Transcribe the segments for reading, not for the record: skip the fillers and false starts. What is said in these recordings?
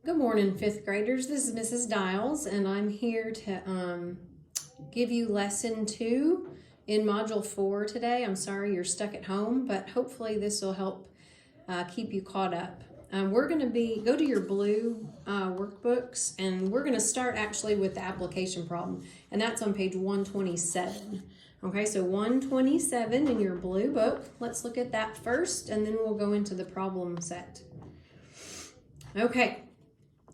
Good morning, fifth graders. This is Mrs. Dials, and I'm here to give you lesson 2 in module 4 today. I'm sorry you're stuck at home, but hopefully this will help keep you caught up. We're going to go to your blue workbooks, and we're going to start actually with the application problem, and that's on page 127. Okay, so 127 in your blue book. Let's look at that first, and then we'll go into the problem set. Okay.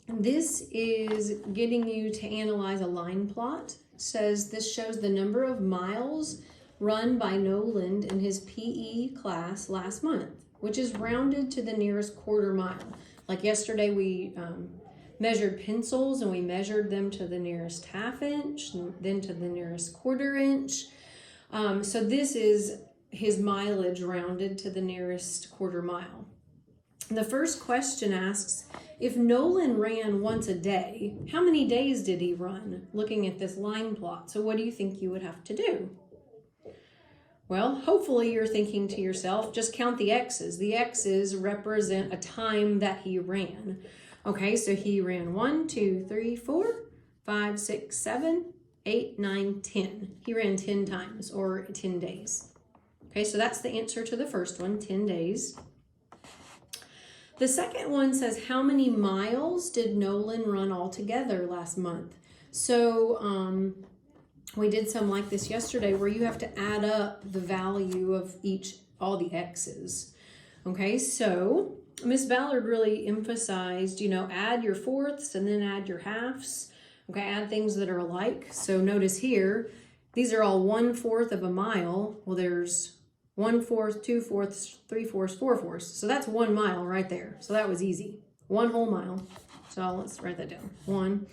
This is getting you to analyze a line plot. It says this shows the number of miles run by Noland in his PE class last month, which is rounded to the nearest quarter mile. Like yesterday we measured pencils and we measured them to the nearest half inch, and then to the nearest quarter inch. So this is his mileage rounded to the nearest quarter mile. The first question asks, if Nolan ran once a day, how many days did he run? Looking at this line plot. So what do you think you would have to do? Well, hopefully you're thinking to yourself, just count the X's. The X's represent a time that he ran. Okay, so he ran 1, 2, 3, 4, 5, 6, 7, 8, 9, 10. He ran 10 times, or 10 days. Okay, so that's the answer to the first one, 10 days. The second one says, how many miles did Nolan run altogether last month? So we did some like this yesterday where you have to add up the value of all the X's. Okay, so Miss Ballard really emphasized, add your fourths and then add your halves. Okay, add things that are alike. So notice here, these are all 1/4 of a mile. Well, there's 1/4, 2/4, 3/4, 4/4. So that's 1 mile right there. So that was easy. 1 whole mile. So let's write that down. 1.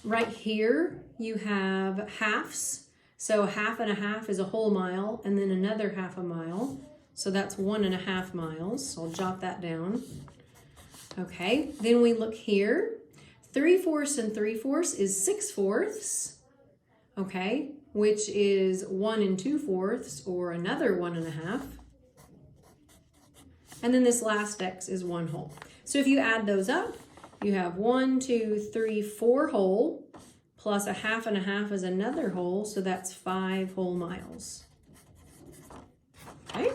Right here you have halves. So 1/2 and a half is a whole mile, and then another 1/2 a mile. So that's 1.5 miles. So I'll jot that down. Okay, then we look here. 3/4 and 3/4 is 6/4. Okay, which is 1 2/4, or another 1.5. And then this last X is 1 whole. So if you add those up, you have 1, 2, 3, 4 whole, plus 1/2 and 1/2 is another whole, so that's 5 whole miles. Okay,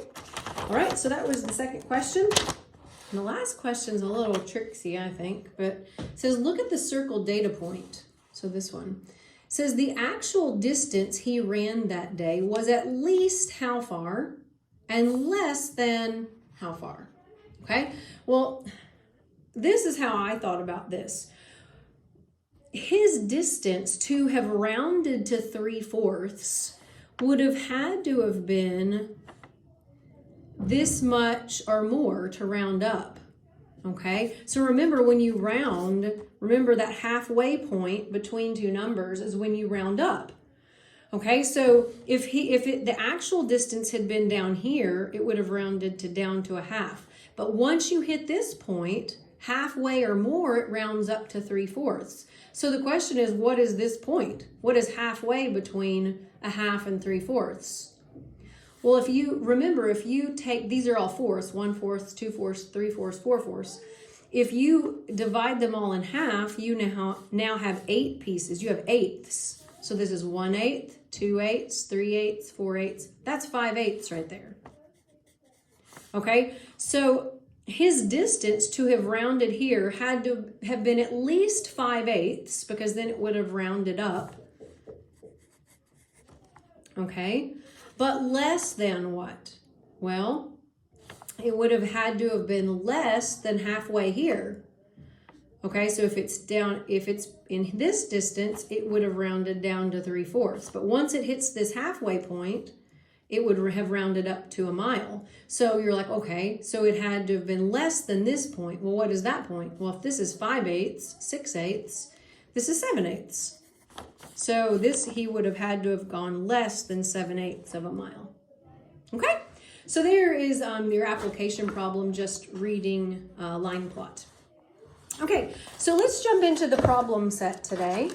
all right, so that was the second question. And the last question is a little tricksy, I think, but it says, look at the circled data point. So this one. It says the actual distance he ran that day was at least how far and less than how far. Okay, well, this is how I thought about this. His distance to have rounded to 3/4 would have had to have been this much or more to round up. Okay, so remember when you round, remember that halfway point between two numbers is when you round up. Okay, so if the actual distance had been down here, it would have rounded to down to 1/2. But once you hit this point, halfway or more, it rounds up to 3/4. So the question is, what is this point? What is halfway between 1/2 and 3/4? Well, if you take, these are all fourths, 1/4, 2/4, 3/4, 4/4. If you divide them all in half, you now have 8 pieces. You have eighths. So this is 1/8, 2/8, 3/8, 4/8. That's 5/8 right there. Okay, so his distance to have rounded here had to have been at least 5/8, because then it would have rounded up. Okay. But less than what? Well, it would have had to have been less than halfway here. Okay, so if it's in this distance, it would have rounded down to 3/4. But once it hits this halfway point, it would have rounded up to a mile. So you're like, okay, so it had to have been less than this point. Well, what is that point? Well, if this is 5/8, 6/8, this is 7/8. So he would have had to have gone less than 7/8 of a mile. Okay, so there is your application problem, just reading line plot. Okay, so let's jump into the problem set today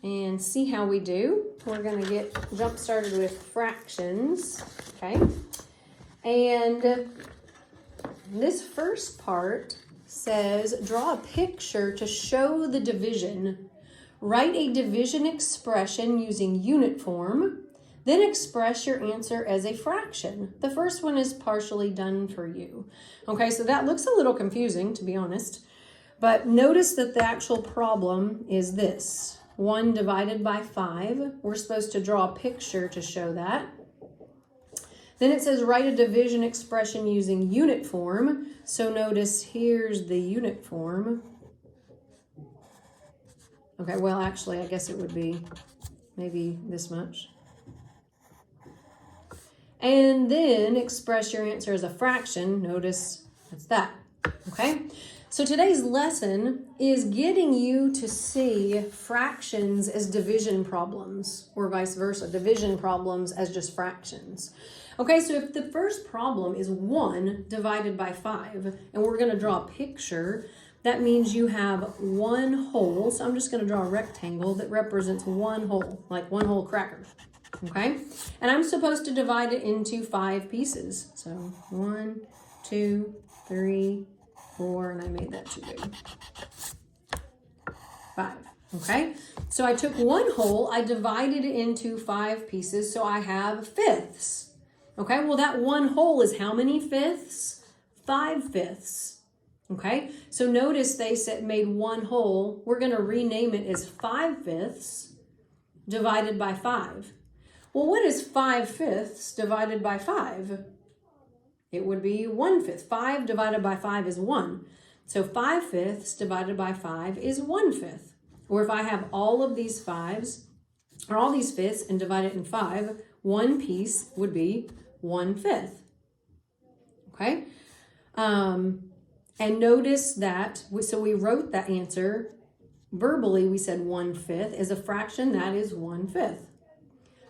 and see how we do. We're going to get jump started with fractions, okay? And This first part says, draw a picture to show the division. Write a division expression using unit form, then express your answer as a fraction. The first one is partially done for you. Okay, so that looks a little confusing, to be honest, but notice that the actual problem is this. 1 divided by 5. We're supposed to draw a picture to show that. Then it says write a division expression using unit form. So notice here's the unit form. Okay, well, actually, I guess it would be maybe this much. And then express your answer as a fraction. Notice that's that. Okay, so today's lesson is getting you to see fractions as division problems, or vice versa, division problems as just fractions. Okay, so if the first problem is 1 divided by 5, and we're going to draw a picture, that means you have 1 whole. So I'm just going to draw a rectangle that represents 1 whole, like 1 whole cracker. Okay, and I'm supposed to divide it into 5 pieces. So 1, 2, 3, 4, and I made that too big. 5. Okay, so I took 1 whole, I divided it into 5 pieces, so I have fifths. Okay, well that 1 whole is how many fifths? 5 fifths. Okay, so notice they made 1 whole. We're going to rename it as 5 fifths divided by 5. Well, what is 5 fifths divided by 5? It would be 1 fifth. 5 divided by 5 is 1. So 5 fifths divided by 5 is 1 fifth. Or if I have all of these 5s, or all these fifths, and divide it in 5, 1 piece would be 1 fifth. Okay? And notice that, so we wrote that answer. Verbally, we said 1 fifth. As a fraction, that is 1 fifth.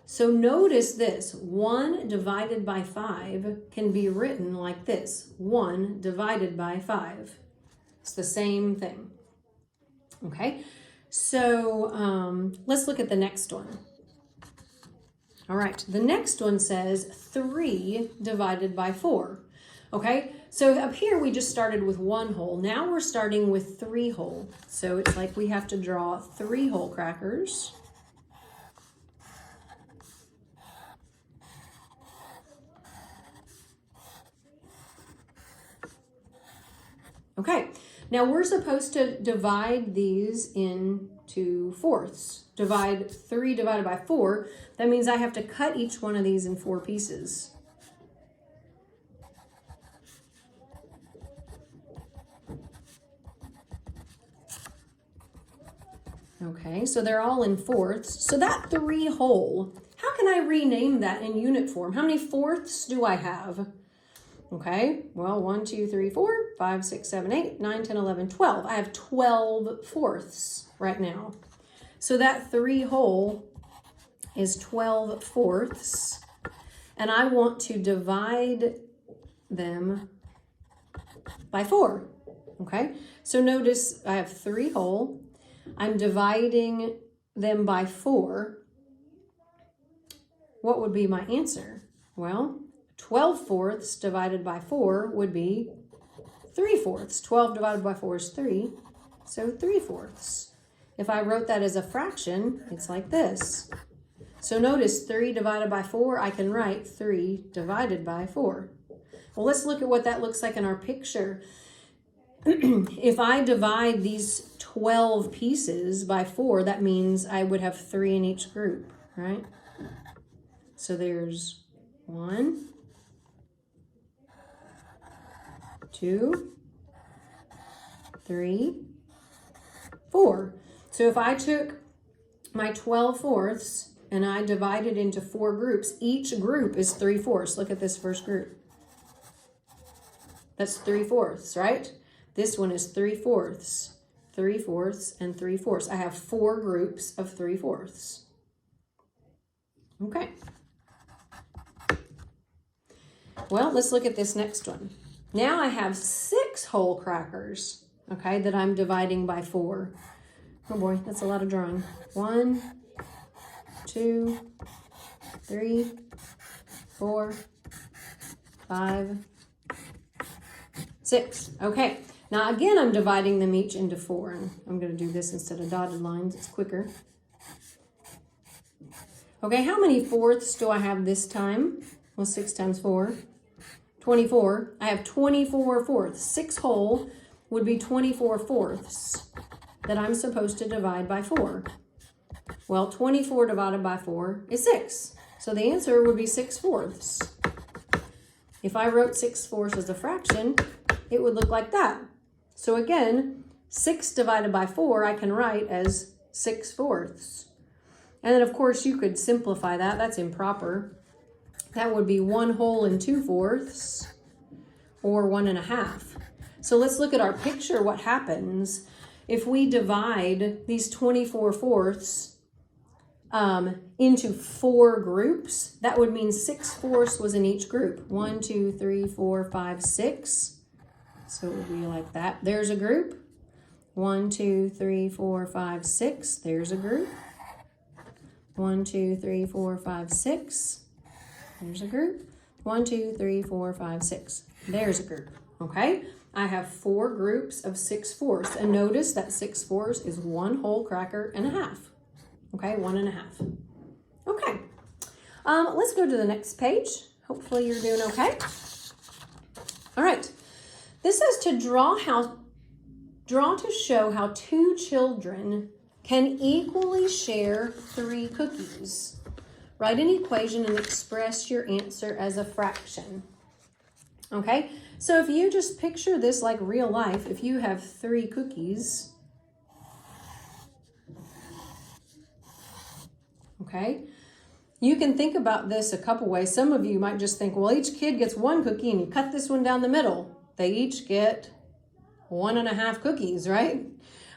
So notice this, 1 divided by 5 can be written like this, 1 divided by 5. It's the same thing. Okay, so let's look at the next one. All right, the next one says 3 divided by 4. Okay, so up here we just started with 1 whole. Now we're starting with 3 whole. So it's like we have to draw 3 whole crackers. Okay, now we're supposed to divide these into fourths. Divide 3 divided by 4. That means I have to cut each one of these in 4 pieces. Okay, so they're all in fourths. So that 3 whole, how can I rename that in unit form? How many fourths do I have? Okay, well, 1, 2, 3, 4, 5, 6, 7, 8, 9, 10, 11, 12. I have 12 fourths right now. So that 3 whole is 12 fourths. And I want to divide them by 4. Okay, so notice I have 3 whole. I'm dividing them by 4. What would be my answer? Well, 12 fourths divided by 4 would be 3 fourths. 12 divided by 4 is 3, so 3 fourths. If I wrote that as a fraction, it's like this. So notice 3 divided by 4, I can write 3 divided by 4. Well, let's look at what that looks like in our picture. If I divide these 12 pieces by 4, that means I would have 3 in each group, right? So there's 1, 2, 3, 4. So if I took my 12 fourths and I divided into 4 groups, each group is 3 fourths. Look at this first group. That's 3 fourths, right? This one is 3 fourths, 3 fourths, and 3 fourths. I have 4 groups of 3 fourths. Okay. Well, let's look at this next one. Now I have 6 whole crackers, okay, that I'm dividing by 4. Oh boy, that's a lot of drawing. 1, 2, 3, 4, 5, 6. Okay. Now again, I'm dividing them each into 4, and I'm going to do this instead of dotted lines. It's quicker. Okay, how many fourths do I have this time? Well, 6 times 4, 24. I have 24 fourths. 6 whole would be 24 fourths that I'm supposed to divide by 4. Well, 24 divided by 4 is 6. So the answer would be 6 fourths. If I wrote 6 fourths as a fraction, it would look like that. So again, 6 divided by 4 I can write as 6 fourths. And then of course you could simplify that. That's improper. That would be 1 whole and 2 fourths, or 1 1/2. So let's look at our picture. What happens if we divide these 24 fourths into 4 groups? That would mean 6 fourths was in each group. 1, 2, 3, 4, 5, 6. So it would be like that. There's a group. 1, 2, 3, 4, 5, 6. There's a group. 1, 2, 3, 4, 5, 6. There's a group. 1, 2, 3, 4, 5, 6. There's a group. Okay? I have 4 groups of 6 fourths. And notice that 6 fourths is 1 whole cracker and a half. Okay? 1 1/2. Okay. Let's go to the next page. Hopefully you're doing okay. All right. This says to draw to show how 2 children can equally share 3 cookies. Write an equation and express your answer as a fraction. Okay, so if you just picture this like real life, if you have 3 cookies, okay, you can think about this a couple ways. Some of you might just think, well, each kid gets 1 cookie and you cut this one down the middle. They each get 1 1/2 cookies, right?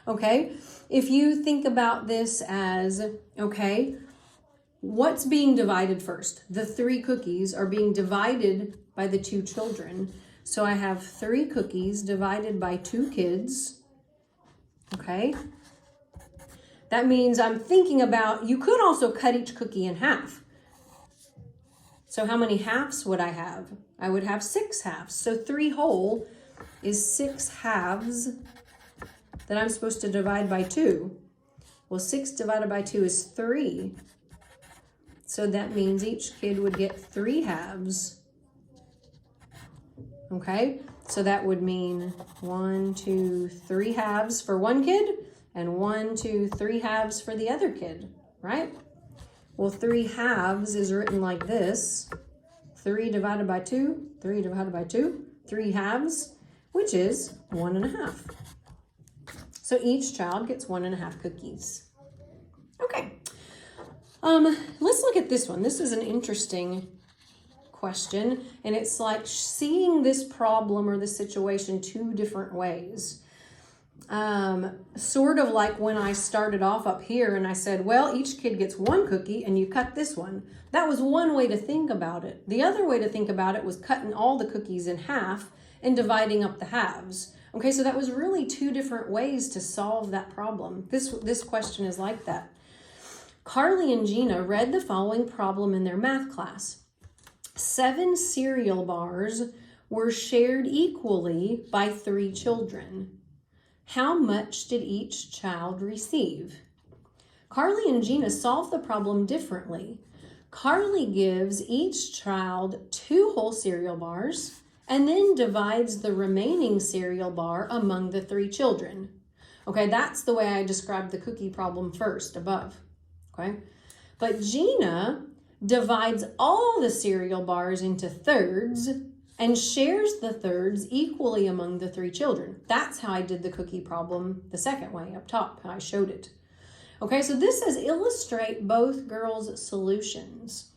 Okay, if you think about this as, okay, what's being divided first? The 3 cookies are being divided by the 2 children. So I have 3 cookies divided by 2 kids, okay? That means I'm thinking about, you could also cut each cookie in half. So how many halves would I have? I would have 6 halves. So 3 whole is 6 halves that I'm supposed to divide by 2. Well, 6 divided by 2 is 3. So that means each kid would get 3 halves. Okay, so that would mean 1, 2, 3 halves for one kid and 1, 2, 3 halves for the other kid, right? Well, 3 halves is written like this. 3 divided by 2, 3 divided by 2, 3 halves, which is 1 1/2. So each child gets 1 1/2 cookies. Okay. Let's look at this one. This is an interesting question, and it's like seeing this problem or this situation 2 different ways. Sort of like when I started off up here and I said, well, each kid gets 1 cookie and you cut this one. That was one way to think about it. The other way to think about it was cutting all the cookies in half and dividing up the halves. Okay, so that was really 2 different ways to solve that problem. This question is like that. Carly and Gina read the following problem in their math class. 7 cereal bars were shared equally by 3 children. How much did each child receive? Carly and Gina solve the problem differently. Carly gives each child 2 whole cereal bars and then divides the remaining cereal bar among the 3 children. Okay, that's the way I described the cookie problem first above. Okay, but Gina divides all the cereal bars into thirds and shares the thirds equally among the 3 children. That's how I did the cookie problem the second way up top, how I showed it. Okay, so this says illustrate both girls' solutions.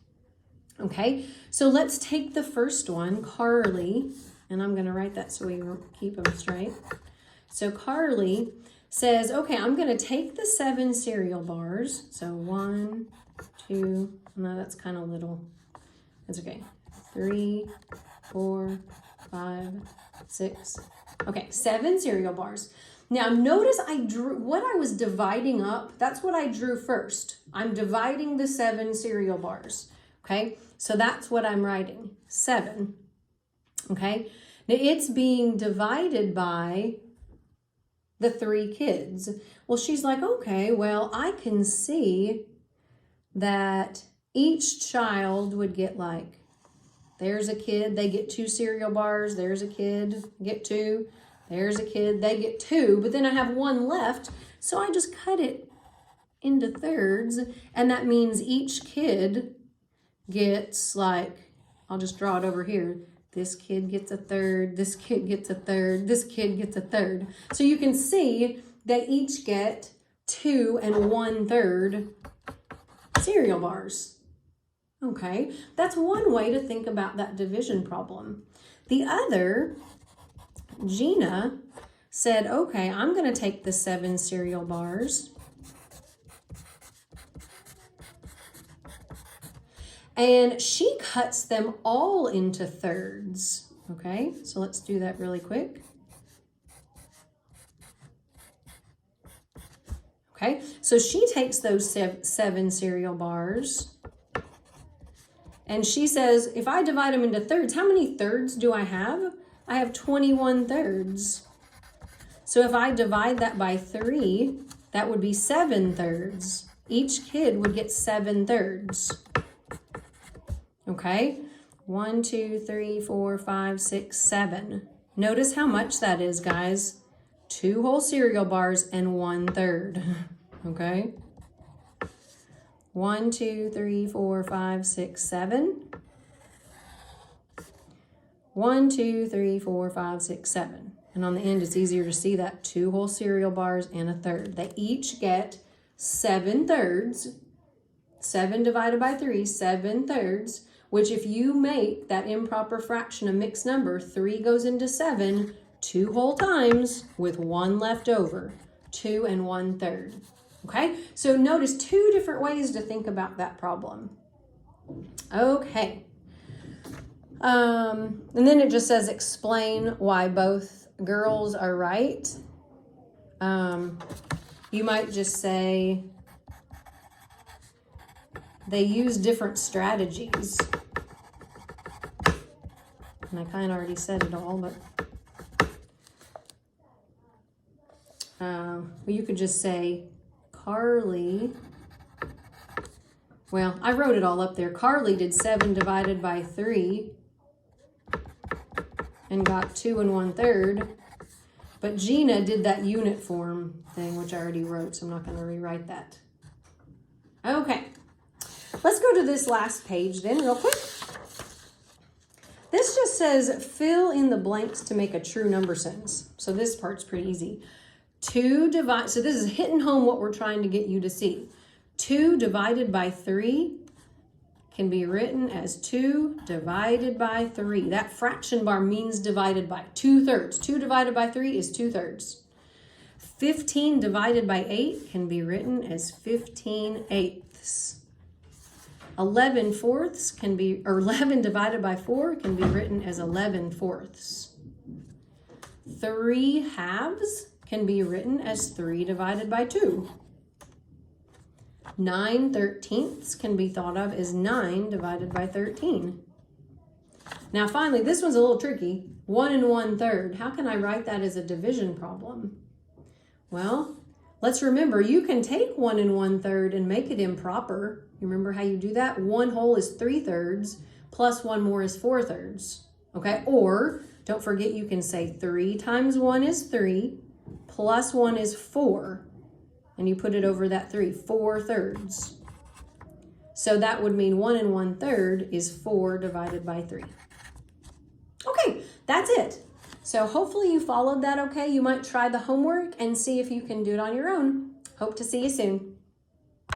Okay, so let's take the first one, Carly, and I'm going to write that so we keep them straight. So Carly says, okay, I'm going to take the 7 cereal bars. So 1, 2, no, that's kind of little. That's okay. 3, 4, 5, 6. Okay, 7 cereal bars. Now notice I drew what I was dividing up. That's what I drew first. I'm dividing the 7 cereal bars. Okay, so that's what I'm writing, 7. Okay, Now it's being divided by the 3 kids. Well, she's like, okay, well, I can see that each child would get like, there's a kid, they get 2 cereal bars. There's a kid, get 2. There's a kid, they get 2. But then I have 1 left. So I just cut it into thirds. And that means each kid gets like, I'll just draw it over here. This kid gets a third. This kid gets a third. This kid gets a third. So you can see they each get 2 1/3 cereal bars. Okay, that's one way to think about that division problem. The other, Gina said, okay, I'm going to take the 7 cereal bars and she cuts them all into thirds. Okay, so let's do that really quick. Okay, so she takes those 7 cereal bars and she says, if I divide them into thirds, how many thirds do I have? I have 21 thirds. So if I divide that by 3, that would be 7 thirds. Each kid would get 7 thirds. Okay, 1, 2, 3, 4, 5, 6, 7. Notice how much that is, guys. 2 whole cereal bars and 1/3. Okay. 1, 2, 3, 4, 5, 6, 7. 1, 2, 3, 4, 5, 6, 7. And on the end, it's easier to see that 2 whole cereal bars and a third. They each get 7 thirds. 7 divided by 3, 7 thirds, which if you make that improper fraction a mixed number, 3 goes into 7 2 whole times with 1 left over. 2 1/3. Okay, so notice 2 different ways to think about that problem. Okay. And then it just says explain why both girls are right. You might just say they use different strategies. And I kind of already said it all, but you could just say Carly. Well, I wrote it all up there. Carly did 7 divided by 3 and got 2 1/3. But Gina did that unit form thing, which I already wrote, so I'm not going to rewrite that. Okay, let's go to this last page then real quick. This just says fill in the blanks to make a true number sentence. So this part's pretty easy. So this is hitting home what we're trying to get you to see. 2 divided by 3 can be written as 2 divided by 3. That fraction bar means divided by 2/3. 2 divided by 3 is 2/3. 15 divided by 8 can be written as 15/8. 11/4 can be, or 11 divided by 4 can be written as 11/4. 3/2 can be written as 3 divided by 2. 9/13 can be thought of as 9 divided by 13. Now finally, this one's a little tricky. 1 1/3. How can I write that as a division problem? Well, let's remember, you can take 1 1/3 and make it improper. You remember how you do that? 1 whole is 3/3 plus 1 more is 4/3. Okay, or don't forget you can say 3 times 1 is 3 plus 1 is 4. And you put it over that 3, 4/3. So that would mean 1 1/3 is 4 divided by 3. Okay, that's it. So hopefully you followed that okay. You might try the homework and see if you can do it on your own. Hope to see you soon.